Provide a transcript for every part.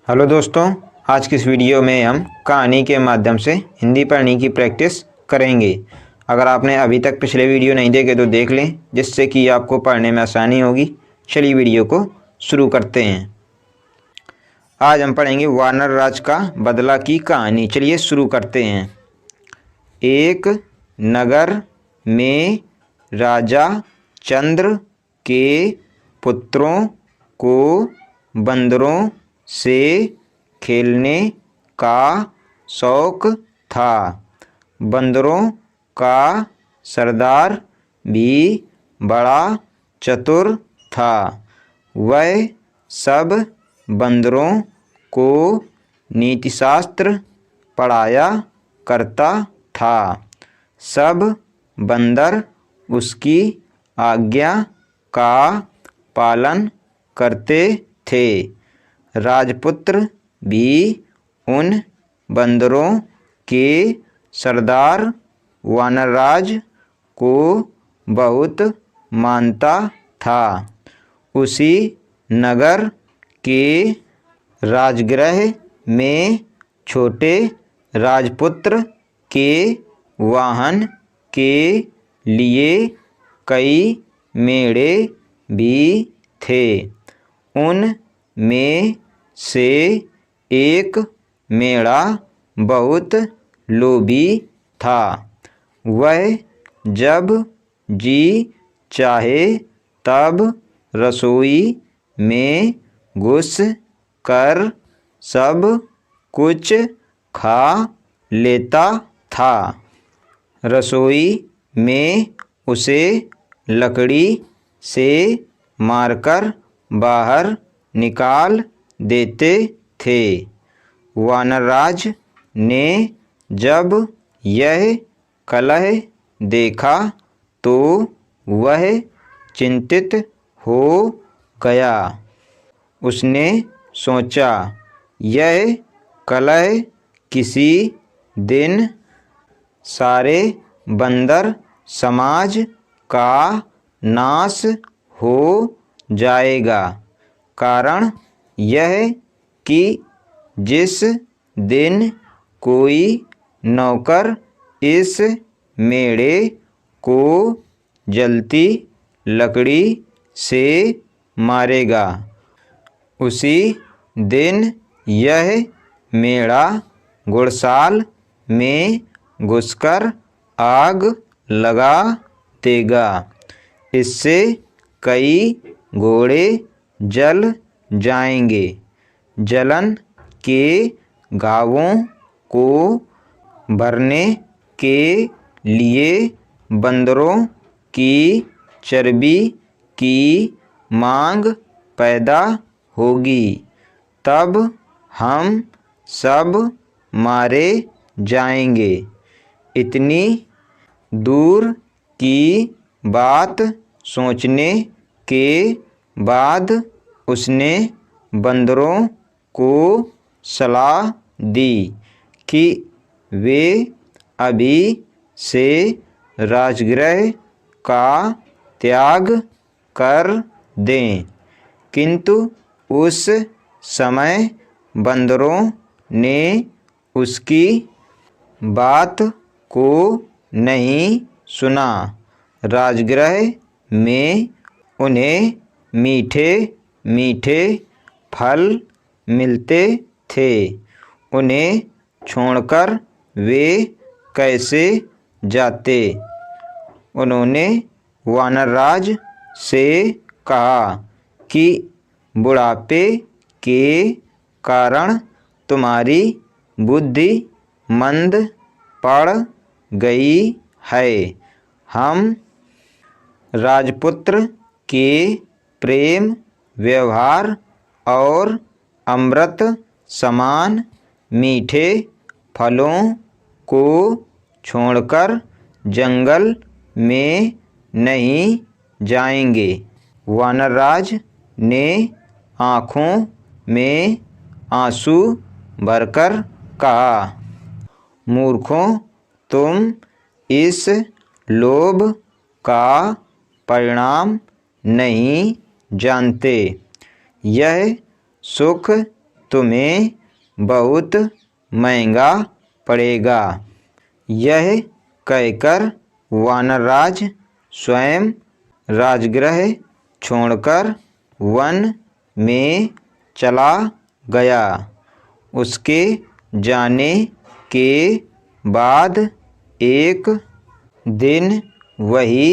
Hello दोस्तों, आज की इस वीडियो में हम कहानी के माध्यम से हिंदी पढ़ने की प्रैक्टिस करेंगे। अगर आपने अभी तक पिछले वीडियो नहीं देखे तो देख लें, जिससे कि आपको पढ़ने में आसानी होगी। चलिए वीडियो को शुरू करते हैं। आज हम पढ़ेंगे वानर राज का बदला की कहानी। चलिए शुरू करते हैं। एक नगर में राजा चंद्र के पुत्रों को बंदरों से खेलने का शौक था। बंदरों का सरदार भी बड़ा चतुर था। वह सब बंदरों को नीतिशास्त्र पढ़ाया करता था। सब बंदर उसकी आज्ञा का पालन करते थे। राजपुत्र भी उन बंदरों के सरदार वानरराज को बहुत मानता था। उसी नगर के राजगृह में छोटे राजपुत्र के वाहन के लिए कई मेढ़े भी थे। उन में से एक मेढ़ा बहुत लोभी था। वह जब जी चाहे तब रसोई में घुस कर सब कुछ खा लेता था। रसोई में उसे लकड़ी से मारकर बाहर निकाल देते थे। वानरराज ने जब यह कलह देखा तो वह चिंतित हो गया। उसने सोचा, यह कलह किसी दिन सारे बंदर समाज का नाश हो जाएगा। कारण यह कि जिस दिन कोई नौकर इस मेढ़े को जलती लकड़ी से मारेगा, उसी दिन यह मेढ़ा घुड़साल में घुसकर आग लगा देगा। इससे कई घोड़े जल जाएंगे। जलन के घावों को भरने के लिए बंदरों की चर्बी की मांग पैदा होगी। तब हम सब मारे जाएंगे। इतनी दूर की बात सोचने के बाद उसने बंदरों को सलाह दी कि वे अभी से राजगृह का त्याग कर दें। किंतु उस समय बंदरों ने उसकी बात को नहीं सुना। राजगृह में उन्हें मीठे मीठे फल मिलते थे। उन्हें छोड़कर वे कैसे जाते। उन्होंने वानरराज से कहा कि बुढ़ापे के कारण तुम्हारी बुद्धि मंद पड़ गई है। हम राजपुत्र के प्रेम व्यवहार और अमृत समान मीठे फलों को छोड़कर जंगल में नहीं जाएंगे। वानरराज ने आँखों में आंसू भरकर कहा, मूर्खों, तुम इस लोभ का परिणाम नहीं जानते। यह सुख तुम्हें बहुत महंगा पड़ेगा। यह कहकर वानरराज स्वयं राजगृह छोड़कर वन में चला गया। उसके जाने के बाद एक दिन वही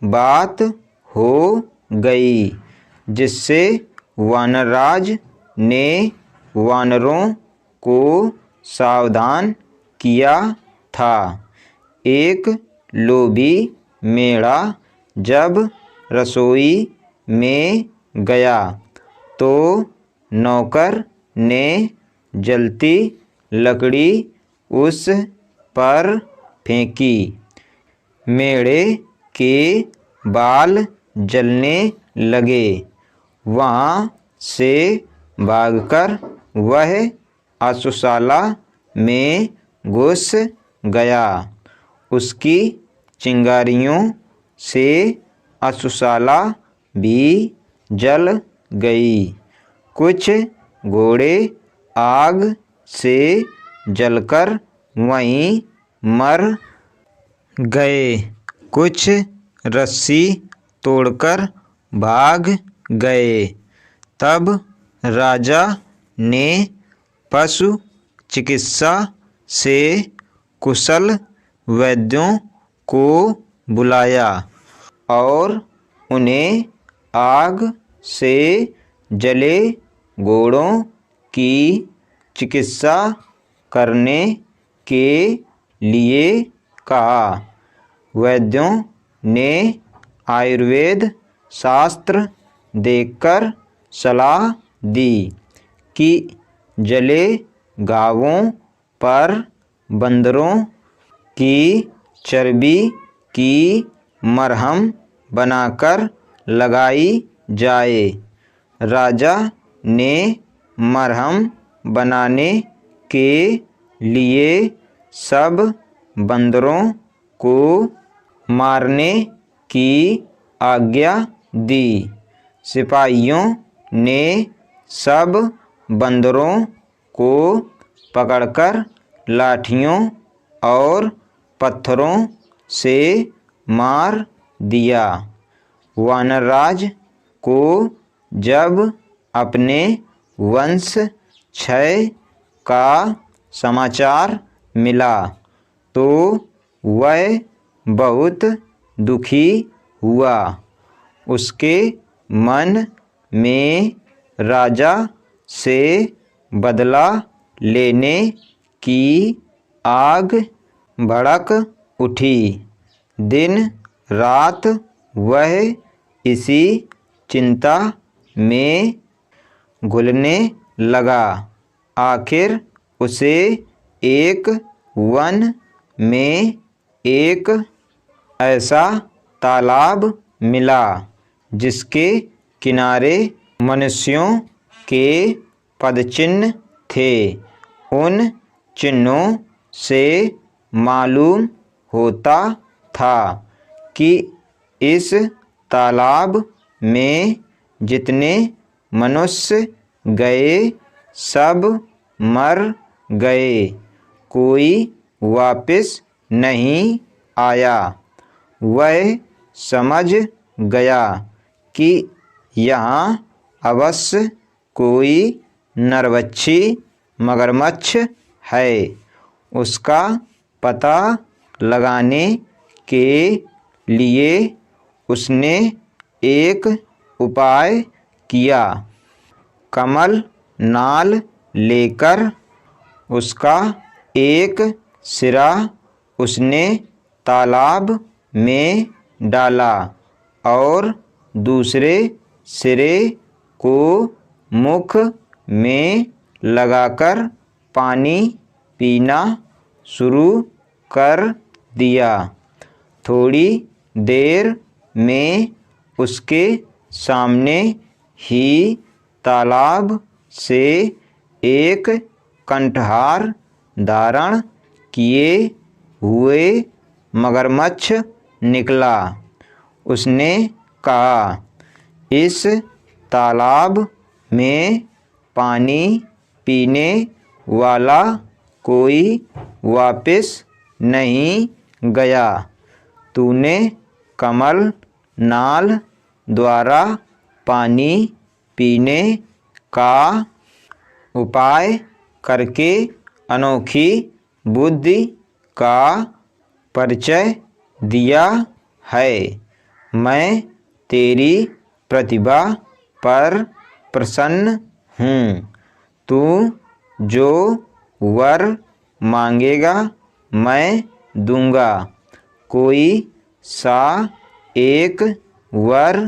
बात हो गई जिससे वानरराज ने वानरों को सावधान किया था। एक लोभी मेढ़ा जब रसोई में गया तो नौकर ने जलती लकड़ी उस पर फेंकी। मेढ़े के बाल जलने लगे। वहाँ से भागकर वह अश्वशाला में घुस गया। उसकी चिंगारियों से अश्वशाला भी जल गई। कुछ घोड़े आग से जलकर वहीं मर गए। कुछ रस्सी तोड़कर भाग गए। तब राजा ने पशु चिकित्सा से कुशल वैद्यों को बुलाया और उन्हें आग से जले घोड़ों की चिकित्सा करने के लिए कहा। वैद्यों ने आयुर्वेद शास्त्र देखकर सलाह दी कि जले घावों पर बंदरों की चर्बी की मरहम बनाकर लगाई जाए। राजा ने मरहम बनाने के लिए सब बंदरों को मारने की आज्ञा दी। सिपाहियों ने सब बंदरों को पकड़कर लाठियों और पत्थरों से मार दिया। वानरराज को जब अपने वंश क्षय का समाचार मिला तो वह बहुत दुखी हुआ। उसके मन में राजा से बदला लेने की आग भड़क उठी। दिन रात वह इसी चिंता में घुलने लगा। आखिर उसे एक वन में एक ऐसा तालाब मिला जिसके किनारे मनुष्यों के पदचिन्ह थे। उन चिन्हों से मालूम होता था कि इस तालाब में जितने मनुष्य गए सब मर गए। कोई वापस नहीं आया। वह समझ गया कि यहाँ अवश्य कोई नरभक्षी मगरमच्छ है। उसका पता लगाने के लिए उसने एक उपाय किया। कमल नाल लेकर उसका एक सिरा उसने तालाब में डाला और दूसरे सिरे को मुख में लगाकर पानी पीना शुरू कर दिया। थोड़ी देर में उसके सामने ही तालाब से एक कंठहार धारण किए हुए मगरमच्छ निकला। उसने कहा, इस तालाब में पानी पीने वाला कोई वापस नहीं गया। तूने कमल नाल द्वारा पानी पीने का उपाय करके अनोखी बुद्धि का परिचय दिया है। मैं तेरी प्रतिभा पर प्रसन्न हूँ। तू जो वर मांगेगा मैं दूंगा। कोई सा एक वर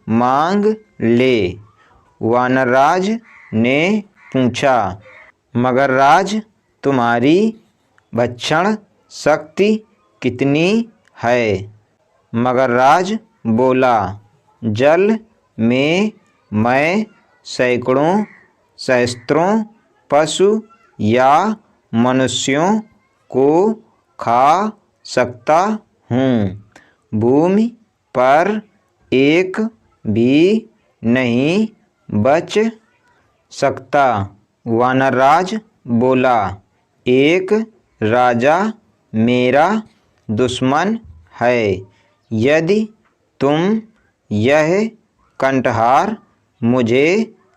मांग ले। वानरराज ने पूछा, मगरराज तुम्हारी भक्षण शक्ति कितनी है? मगरराज बोला, जल में मैं सैकड़ों सहस्त्रों पशु या मनुष्यों को खा सकता हूँ। भूमि पर एक भी नहीं बच सकता। वानरराज बोला, एक राजा मेरा दुश्मन है। यदि तुम यह कंठहार मुझे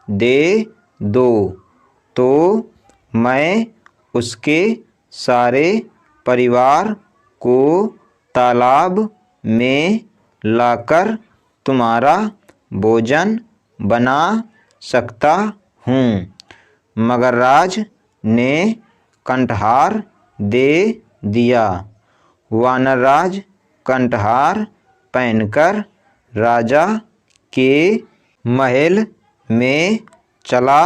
दे दो तो मैं उसके सारे परिवार को तालाब में लाकर तुम्हारा भोजन बना सकता हूँ। मगरराज ने कंठहार दे दिया। वानरराज कंठहार पहनकर राजा के महल में चला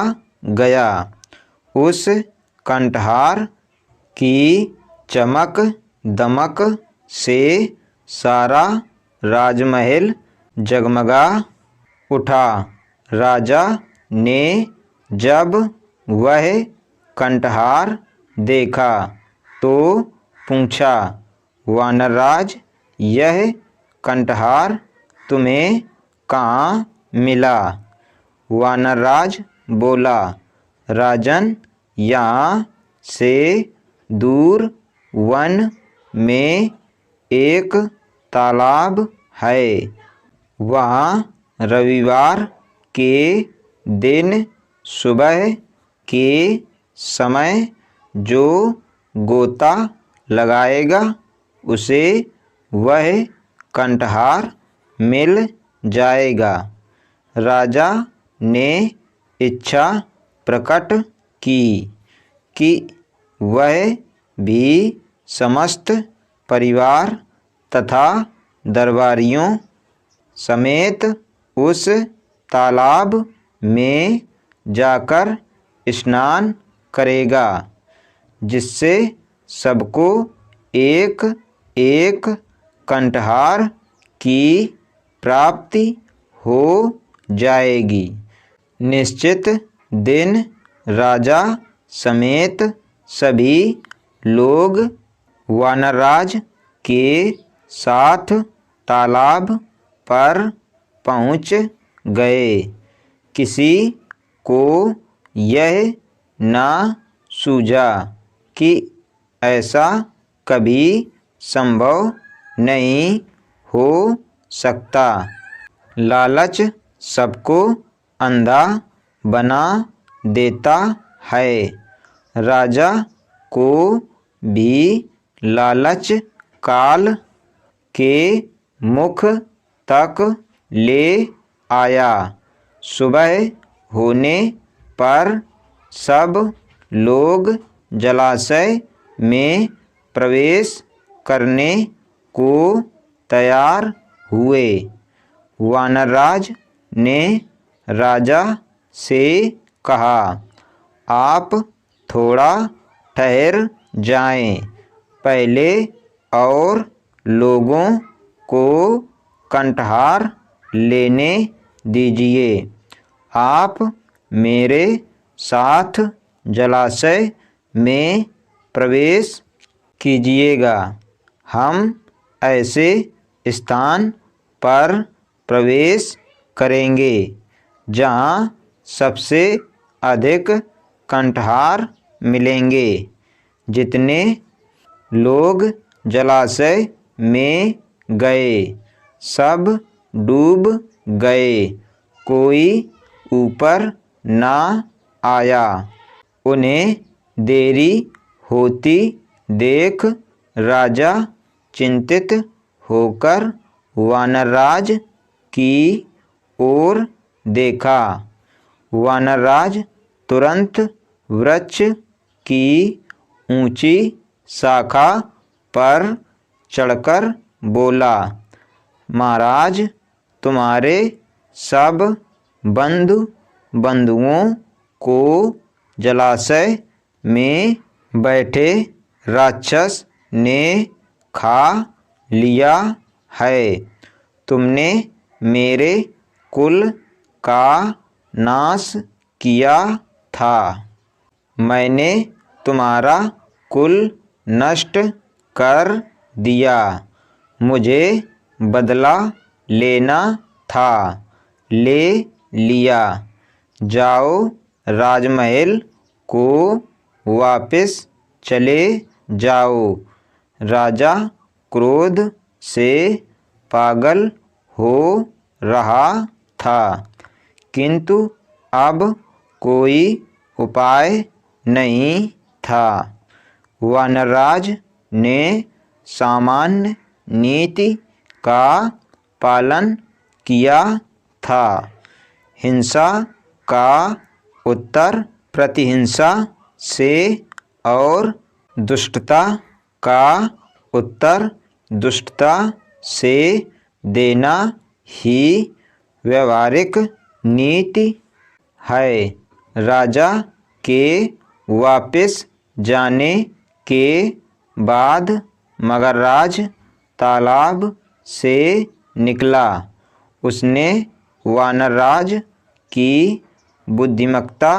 गया। उस कंठहार की चमक दमक से सारा राजमहल जगमगा उठा। राजा ने जब वह कंठहार देखा तो पूछा, वानरराज यह कंठहार तुम्हें कहाँ मिला? वानरराज बोला, राजन यहाँ से दूर वन में एक तालाब है। वहाँ रविवार के दिन सुबह के समय जो गोता लगाएगा उसे वह कंठहार मिल जाएगा। राजा ने इच्छा प्रकट की कि वह भी समस्त परिवार तथा दरबारियों समेत उस तालाब में जाकर स्नान करेगा, जिससे सबको एक एक कंठहार की प्राप्ति हो जाएगी। निश्चित दिन राजा समेत सभी लोग वानरराज के साथ तालाब पर पहुँच गए। किसी को यह ना सूझा कि ऐसा कभी संभव नहीं हो सकता। लालच सबको अंधा बना देता है। राजा को भी लालच काल के मुख तक ले आया। सुबह होने पर सब लोग जलाशय में प्रवेश करने को तैयार हुए। वानरराज ने राजा से कहा, आप थोड़ा ठहर जाएं, पहले और लोगों को कंठहार लेने दीजिए। आप मेरे साथ जलाशय में प्रवेश कीजिएगा। हम ऐसे स्थान पर प्रवेश करेंगे जहाँ सबसे अधिक कंठहार मिलेंगे। जितने लोग जलाशय में गए सब डूब गए, कोई ऊपर ना आया। उन्हें देरी होती देख राजा चिंतित होकर वानरराज की ओर देखा। वानरराज तुरंत वृक्ष की ऊंची शाखा पर चढ़कर बोला, महाराज, तुम्हारे सब बंधुओं को जलाशय में बैठे राक्षस ने खा लिया है। तुमने मेरे कुल का नाश किया था। मैंने तुम्हारा कुल नष्ट कर दिया। मुझे बदला लेना था, ले लिया। जाओ, राजमहल को वापस चले जाओ। राजा क्रोध से पागल हो रहा था, किंतु अब कोई उपाय नहीं था। वानरराज ने सामान्य नीति का पालन किया था। हिंसा का उत्तर प्रतिहिंसा से और दुष्टता का उत्तर दुष्टता से देना ही व्यवहारिक नीति है। राजा के वापस जाने के बाद मगरराज तालाब से निकला। उसने वानरराज की बुद्धिमत्ता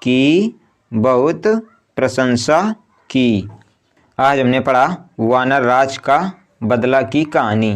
की बहुत प्रशंसा की। आज हमने पढ़ा वानरराज का बदला की कहानी।